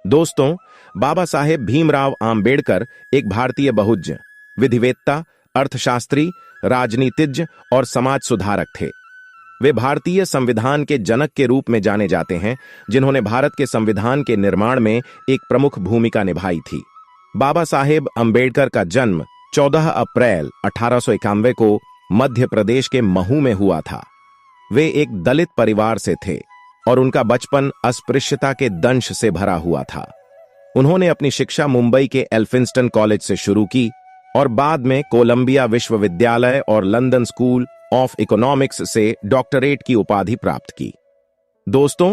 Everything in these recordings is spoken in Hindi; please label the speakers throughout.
Speaker 1: दोस्तों, बाबा साहेब भीमराव आम्बेडकर एक भारतीय बहुज्ञ, विधिवेत्ता, अर्थशास्त्री, राजनीतिज्ञ और समाज सुधारक थे। वे भारतीय संविधान के जनक के रूप में जाने जाते हैं, जिन्होंने भारत के संविधान के निर्माण में एक प्रमुख भूमिका निभाई थी। बाबा साहेब अम्बेडकर का जन्म 14 अप्रैल 1891 को मध्य प्रदेश के महू में हुआ था। वे एक दलित परिवार से थे और उनका बचपन अस्पृश्यता के दंश से भरा हुआ था। उन्होंने अपनी शिक्षा मुंबई के एल्फिंस्टन कॉलेज से शुरू की और बाद में कोलंबिया विश्वविद्यालय और लंदन स्कूल ऑफ इकोनॉमिक्स से डॉक्टरेट की उपाधि प्राप्त की। दोस्तों,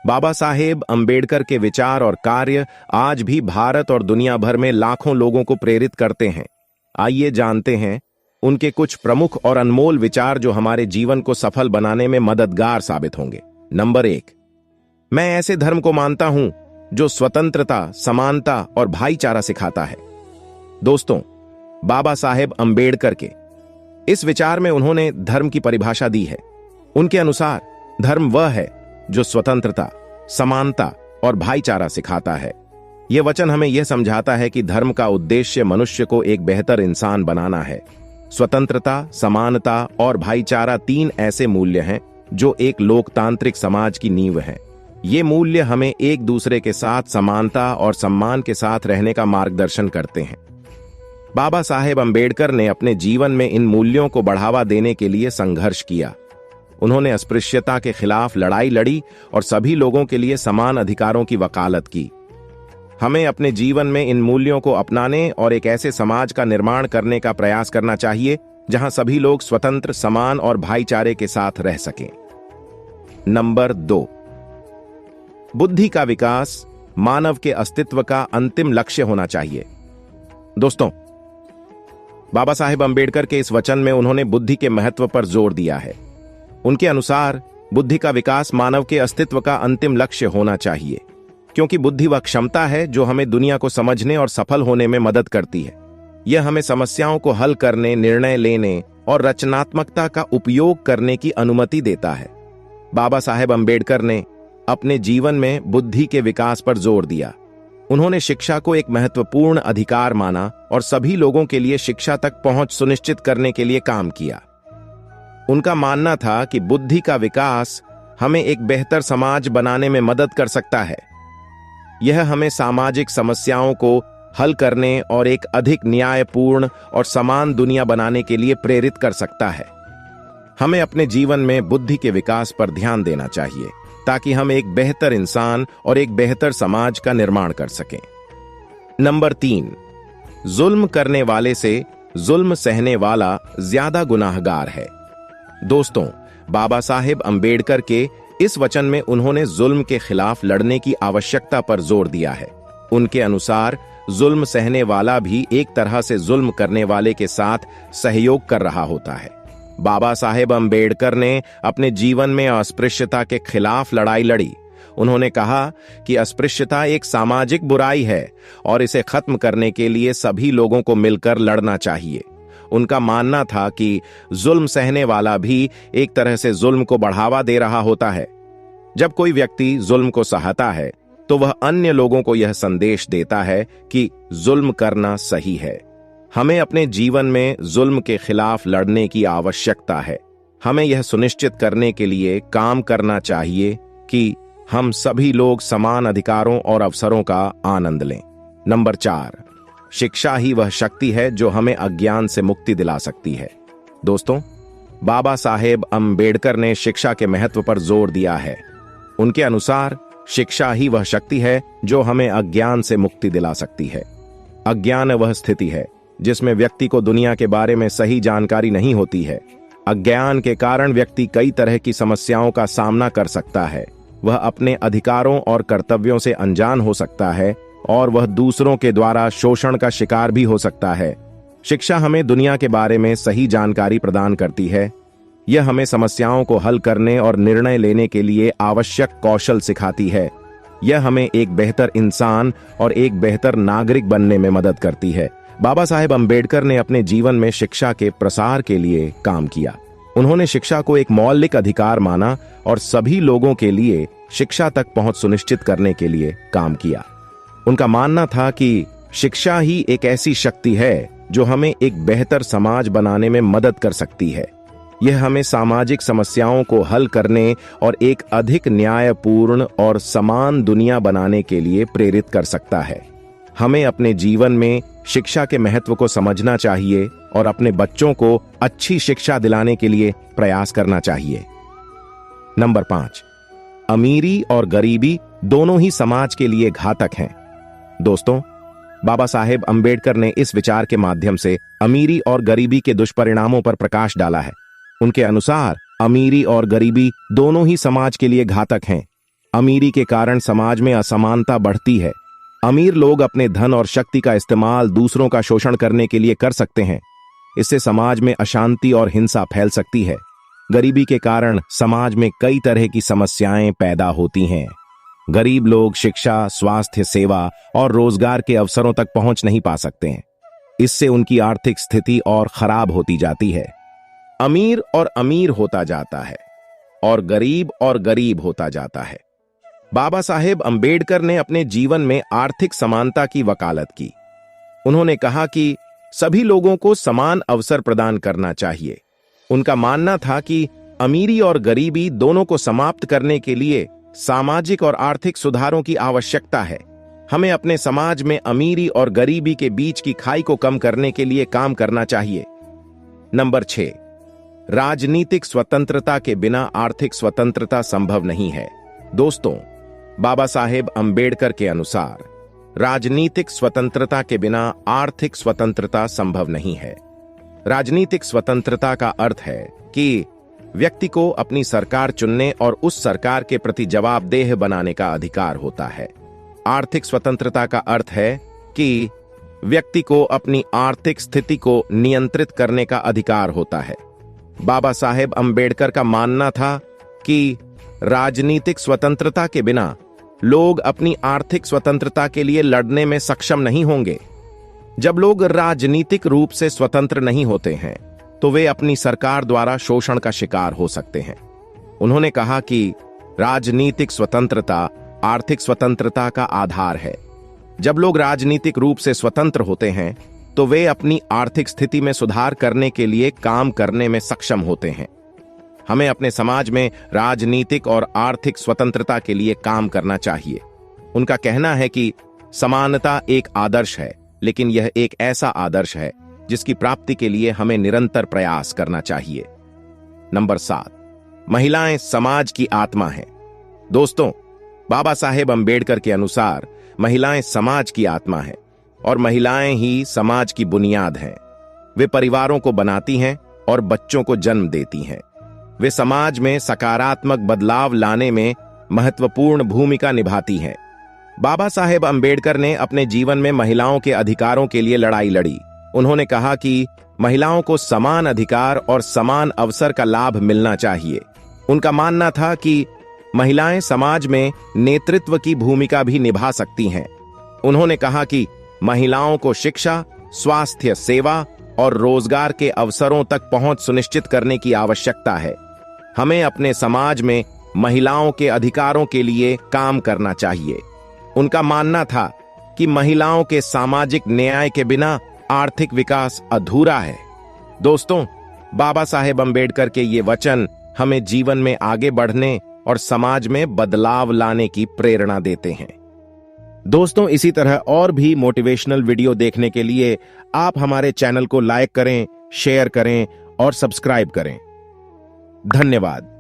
Speaker 1: बाबा साहेब अम्बेडकर के विचार और कार्य आज भी भारत और दुनिया भर में लाखों लोगों को प्रेरित करते हैं। आइए जानते हैं उनके कुछ प्रमुख और अनमोल विचार जो हमारे जीवन को सफल बनाने में मददगार साबित होंगे। नंबर 1, मैं ऐसे धर्म को मानता हूं जो स्वतंत्रता, समानता और भाईचारा सिखाता है। दोस्तों, बाबा साहेब अम्बेडकर के इस विचार में उन्होंने धर्म की परिभाषा दी है। उनके अनुसार धर्म वह है जो स्वतंत्रता, समानता और भाईचारा सिखाता है। यह वचन हमें यह समझाता है कि धर्म का उद्देश्य मनुष्य को एक बेहतर इंसान बनाना है। स्वतंत्रता, समानता और भाईचारा 3 ऐसे मूल्य हैं जो एक लोकतांत्रिक समाज की नींव हैं। ये मूल्य हमें एक दूसरे के साथ समानता और सम्मान के साथ रहने का मार्गदर्शन करते हैं। बाबा साहेब अम्बेडकर ने अपने जीवन में इन मूल्यों को बढ़ावा देने के लिए संघर्ष किया। उन्होंने अस्पृश्यता के खिलाफ लड़ाई लड़ी और सभी लोगों के लिए समान अधिकारों की वकालत की। हमें अपने जीवन में इन मूल्यों को अपनाने और एक ऐसे समाज का निर्माण करने का प्रयास करना चाहिए जहां सभी लोग स्वतंत्र, समान और भाईचारे के साथ रह सकें। नंबर 2, बुद्धि का विकास मानव के अस्तित्व का अंतिम लक्ष्य होना चाहिए। दोस्तों, बाबा साहेब अम्बेडकर के इस वचन में उन्होंने बुद्धि के महत्व पर जोर दिया है। उनके अनुसार बुद्धि का विकास मानव के अस्तित्व का अंतिम लक्ष्य होना चाहिए, क्योंकि बुद्धि वह क्षमता है जो हमें दुनिया को समझने और सफल होने में मदद करती है। यह हमें समस्याओं को हल करने, निर्णय लेने और रचनात्मकता का उपयोग करने की अनुमति देता है। बाबा साहेब अम्बेडकर ने अपने जीवन में बुद्धि के विकास पर जोर दिया। उन्होंने शिक्षा को एक महत्वपूर्ण अधिकार माना और सभी लोगों के लिए शिक्षा तक पहुंच सुनिश्चित करने के लिए काम किया। उनका मानना था कि बुद्धि का विकास हमें एक बेहतर समाज बनाने में मदद कर सकता है। यह हमें सामाजिक समस्याओं को हल करने और एक अधिक न्यायपूर्ण और समान दुनिया बनाने के लिए प्रेरित कर सकता है। हमें अपने जीवन में बुद्धि के विकास पर ध्यान देना चाहिए ताकि हम एक बेहतर इंसान और एक बेहतर समाज का निर्माण कर सकें। नंबर 3, जुल्म करने वाले से जुल्म सहने वाला ज्यादा गुनाहगार है। दोस्तों, बाबा साहेब अम्बेडकर के इस वचन में उन्होंने जुल्म के खिलाफ लड़ने की आवश्यकता पर जोर दिया है। उनके अनुसार जुल्म सहने वाला भी एक तरह से जुल्म करने वाले के साथ सहयोग कर रहा होता है। बाबा साहेब अम्बेडकर ने अपने जीवन में अस्पृश्यता के खिलाफ लड़ाई लड़ी। उन्होंने कहा कि अस्पृश्यता एक सामाजिक बुराई है और इसे खत्म करने के लिए सभी लोगों को मिलकर लड़ना चाहिए। उनका मानना था कि जुल्म सहने वाला भी एक तरह से जुल्म को बढ़ावा दे रहा होता है। जब कोई व्यक्ति जुल्म को सहता है तो वह अन्य लोगों को यह संदेश देता है कि जुल्म करना सही है। हमें अपने जीवन में जुल्म के खिलाफ लड़ने की आवश्यकता है। हमें यह सुनिश्चित करने के लिए काम करना चाहिए कि हम सभी लोग समान अधिकारों और अवसरों का आनंद लें। नंबर 4, शिक्षा ही वह शक्ति है जो हमें अज्ञान से मुक्ति दिला सकती है। दोस्तों, बाबा साहेब अम्बेडकर ने शिक्षा के महत्व पर जोर दिया है। उनके अनुसार शिक्षा ही वह शक्ति है जो हमें अज्ञान से मुक्ति दिला सकती है। अज्ञान वह स्थिति है जिसमें व्यक्ति को दुनिया के बारे में सही जानकारी नहीं होती है। अज्ञान के कारण व्यक्ति कई तरह की समस्याओं का सामना कर सकता है। वह अपने अधिकारों और कर्तव्यों से अनजान हो सकता है और वह दूसरों के द्वारा शोषण का शिकार भी हो सकता है। शिक्षा हमें दुनिया के बारे में सही जानकारी प्रदान करती है। यह हमें समस्याओं को हल करने और निर्णय लेने के लिए आवश्यक कौशल सिखाती है। यह हमें एक बेहतर इंसान और एक बेहतर नागरिक बनने में मदद करती है। बाबा साहेब अम्बेडकर ने अपने जीवन में शिक्षा के प्रसार के लिए काम किया। उन्होंने शिक्षा को एक मौलिक अधिकार माना और सभी लोगों के लिए शिक्षा तक पहुंच सुनिश्चित करने के लिए काम किया। उनका मानना था कि शिक्षा ही एक ऐसी शक्ति है जो हमें एक बेहतर समाज बनाने में मदद कर सकती है। यह हमें सामाजिक समस्याओं को हल करने और एक अधिक न्यायपूर्ण और समान दुनिया बनाने के लिए प्रेरित कर सकता है। हमें अपने जीवन में शिक्षा के महत्व को समझना चाहिए और अपने बच्चों को अच्छी शिक्षा दिलाने के लिए प्रयास करना चाहिए। नंबर 5, अमीरी और गरीबी दोनों ही समाज के लिए घातक हैं। दोस्तों, बाबा साहेब अंबेडकर ने इस विचार के माध्यम से अमीरी और गरीबी के दुष्परिणामों पर प्रकाश डाला है। उनके अनुसार अमीरी और गरीबी दोनों ही समाज के लिए घातक हैं। अमीरी के कारण समाज में असमानता बढ़ती है। अमीर लोग अपने धन और शक्ति का इस्तेमाल दूसरों का शोषण करने के लिए कर सकते हैं। इससे समाज में अशांति और हिंसा फैल सकती है। गरीबी के कारण समाज में कई तरह की समस्याएं पैदा होती हैं। गरीब लोग शिक्षा, स्वास्थ्य सेवा और रोजगार के अवसरों तक पहुंच नहीं पा सकते हैं। इससे उनकी आर्थिक स्थिति और खराब होती जाती है। अमीर और अमीर होता जाता है और गरीब होता जाता है। बाबा साहेब अंबेडकर ने अपने जीवन में आर्थिक समानता की वकालत की। उन्होंने कहा कि सभी लोगों को समान अवसर प्रदान करना चाहिए। उनका मानना था कि अमीरी और गरीबी दोनों को समाप्त करने के लिए सामाजिक और आर्थिक सुधारों की आवश्यकता है। हमें अपने समाज में अमीरी और गरीबी के बीच की खाई को कम करने के लिए काम करना चाहिए। नंबर 6, राजनीतिक स्वतंत्रता के बिना आर्थिक स्वतंत्रता संभव नहीं है। दोस्तों, बाबा साहेब अंबेडकर के अनुसार राजनीतिक स्वतंत्रता के बिना आर्थिक स्वतंत्रता संभव नहीं है। राजनीतिक स्वतंत्रता का अर्थ है कि व्यक्ति को अपनी सरकार चुनने और उस सरकार के प्रति जवाबदेह बनाने का अधिकार होता है। आर्थिक स्वतंत्रता का अर्थ है कि व्यक्ति को अपनी आर्थिक स्थिति को नियंत्रित करने का अधिकार होता है। बाबा साहेब अंबेडकर का मानना था कि राजनीतिक स्वतंत्रता के बिना लोग अपनी आर्थिक स्वतंत्रता के लिए लड़ने में सक्षम नहीं होंगे। जब लोग राजनीतिक रूप से स्वतंत्र नहीं होते हैं तो वे अपनी सरकार द्वारा शोषण का शिकार हो सकते हैं। उन्होंने कहा कि राजनीतिक स्वतंत्रता आर्थिक स्वतंत्रता का आधार है। जब लोग राजनीतिक रूप से स्वतंत्र होते हैं तो वे अपनी आर्थिक स्थिति में सुधार करने के लिए काम करने में सक्षम होते हैं। हमें अपने समाज में राजनीतिक और आर्थिक स्वतंत्रता के लिए काम करना चाहिए। उनका कहना है कि समानता एक आदर्श है, लेकिन यह एक ऐसा आदर्श है जिसकी प्राप्ति के लिए हमें निरंतर प्रयास करना चाहिए। नंबर 7, महिलाएं समाज की आत्मा हैं। दोस्तों, बाबा साहेब अंबेडकर के अनुसार महिलाएं समाज की आत्मा हैं और महिलाएं ही समाज की बुनियाद हैं। वे परिवारों को बनाती हैं और बच्चों को जन्म देती हैं। वे समाज में सकारात्मक बदलाव लाने में महत्वपूर्ण भूमिका निभाती हैं। बाबा साहेब अंबेडकर ने अपने जीवन में महिलाओं के अधिकारों के लिए लड़ाई लड़ी। उन्होंने कहा कि महिलाओं को समान अधिकार और समान अवसर का लाभ मिलना चाहिए। उनका मानना था कि महिलाएं समाज में नेतृत्व की भूमिका भी निभा सकती हैं। उन्होंने कहा कि महिलाओं को शिक्षा, स्वास्थ्य सेवा और रोजगार के अवसरों तक पहुंच सुनिश्चित करने की आवश्यकता है। हमें अपने समाज में महिलाओं के अधिकारों के लिए काम करना चाहिए। उनका मानना था कि महिलाओं के सामाजिक न्याय के बिना आर्थिक विकास अधूरा है। दोस्तों, बाबा साहेब अंबेडकर के ये वचन हमें जीवन में आगे बढ़ने और समाज में बदलाव लाने की प्रेरणा देते हैं। दोस्तों, इसी तरह और भी मोटिवेशनल वीडियो देखने के लिए आप हमारे चैनल को लाइक करें, शेयर करें और सब्सक्राइब करें। धन्यवाद।